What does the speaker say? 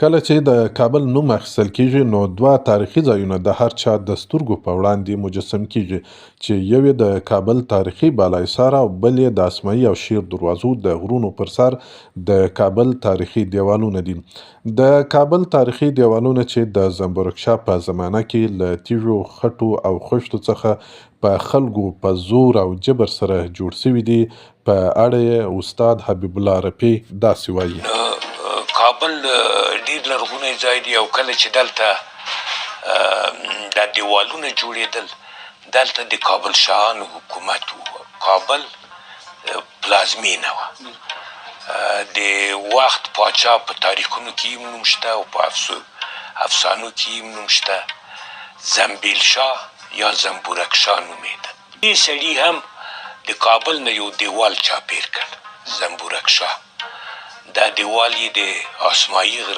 کله چې د کابل نوم اخیستل کیږي نو دوه تاریخي ځایونه د هر چا د سترګو په وړاندې مجسم کیږي چې یو یې د کابل تاریخي بالاحصار او بل یې د اسماعي او شیر دروازو د غرونو پر سر د کابل تاریخي دیوالونه دي. د کابل تاریخي دیوالونه چې د زنبورکشاه په زمانه کې له تیږو، خټو او خښتو څخه په خلکو په زور او جبر سره جوړ شوي دي، په اړه یې استاد حبیب الله رفیع داسې وایي. کابل ډیر لرغونی ځای دی او کله چې دلته دا دیوالونه جوړېدل، دلته د کابل شاهانو حکومت و. کابل پلازمینه وه. د وخت پاچا په تاریخونو کې هم نوم شته او په افسانو کې هم نوم شته. زنبیل شاه یا زنبورک شاه نومېده. دې سړي هم د کابل نه یو دیوال چاپېر کړ، زنبورک شاه. دا دیوال یې د اسماعي غره